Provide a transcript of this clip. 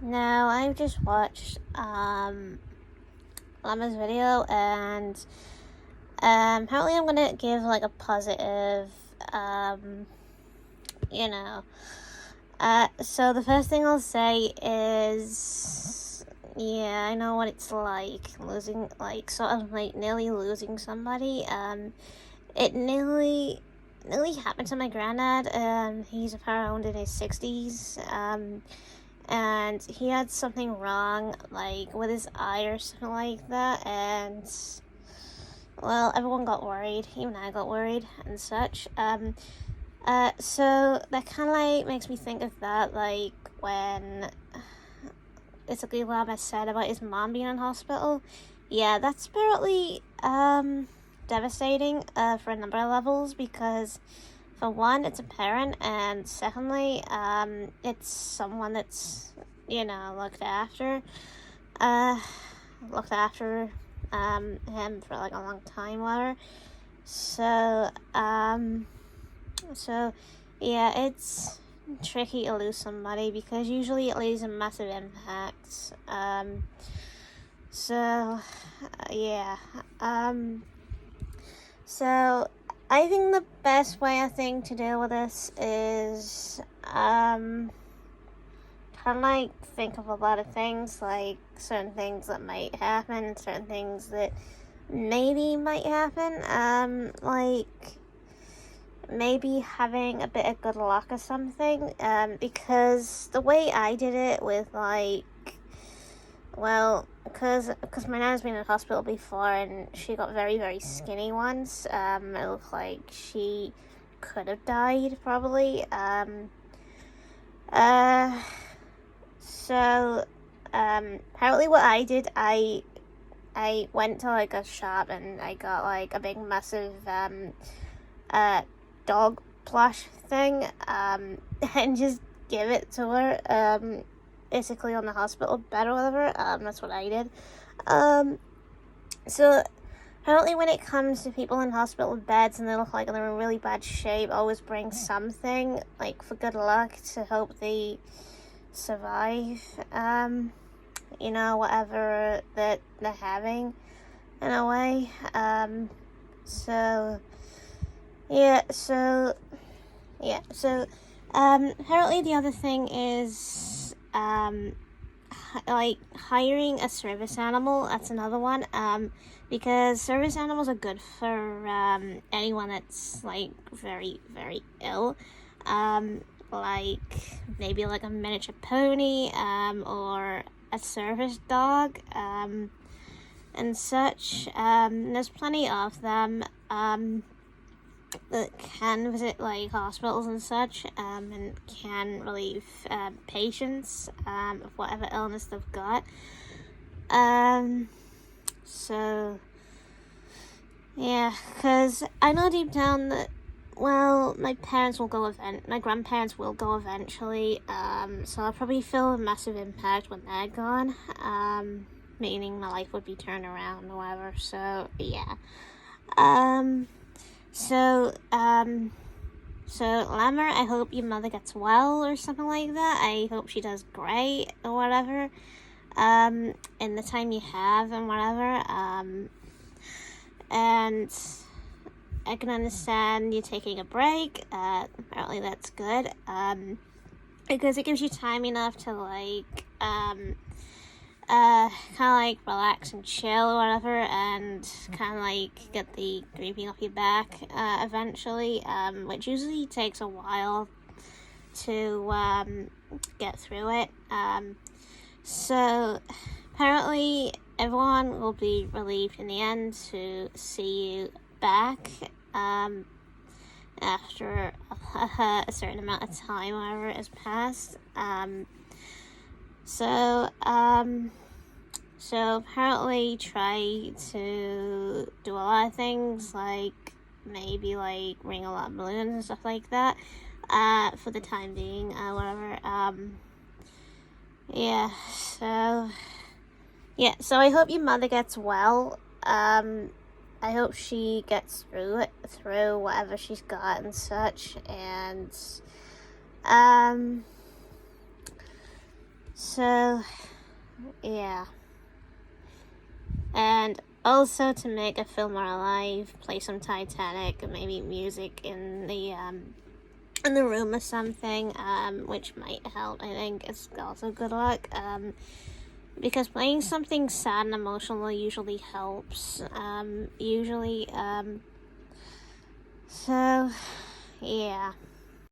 No, I just watched Llama's video, and apparently I'm gonna give like a positive you know. So the first thing I'll say is, yeah, I know what it's like losing, like sort of like nearly losing somebody. It nearly happened to my granddad. He's around in his 60s. And he had something wrong, like with his eye or something like that, and well, everyone got worried. Even I got worried and such. So that kind of like makes me think of that, like when it's a good Llama said about his mom being in hospital. Yeah, that's apparently devastating for a number of levels, because for one, it's a parent, and secondly, it's someone that's, looked after him for like a long time, whatever. So yeah, it's tricky to lose somebody, because usually it leaves a massive impact. Yeah. So I think the best way, to deal with this is kind of like think of a lot of things, like certain things that might happen, certain things that maybe might happen, like maybe having a bit of good luck or something, because the way I did it with, like, well, because my nan's been in hospital before, and she got very, very skinny once. It looked like she could have died, probably. Apparently what I did, I went to, like, a shop, and I got, like, a big, massive, dog plush thing, and just give it to her, basically on the hospital bed or whatever. That's what I did. So apparently when it comes to people in hospital beds and they look like they're in really bad shape, always bring something, like, for good luck, to hope they survive, whatever that they're having, in a way. Apparently the other thing is, like, hiring a service animal. That's another one, because service animals are good for, anyone that's, like, very, very ill, like, maybe, like, a miniature pony, or a service dog, and such. There's plenty of them, that can visit, like, hospitals and such, and can relieve patients of whatever illness they've got. So yeah, because I know deep down that, well, my grandparents will go eventually, so I'll probably feel a massive impact when they're gone, meaning my life would be turned around or whatever. So yeah. So Lamar, I hope your mother gets well or something like that. I hope she does great or whatever, in the time you have and whatever, and I can understand you taking a break. Apparently that's good, because it gives you time enough to, like, kind of like relax and chill or whatever, and kind of like get the grieving off your back, eventually, which usually takes a while to get through it. So apparently everyone will be relieved in the end to see you back, after a certain amount of time, whatever has passed. So apparently try to do a lot of things, like maybe, like, ring a lot of balloons and stuff like that, for the time being, whatever. So I hope your mother gets well. I hope she gets through whatever she's got and such, and So, yeah. And also to make it feel more alive, play some Titanic, maybe music in the room or something, which might help. I think it's also good luck. Because playing something sad and emotional usually helps. So, yeah.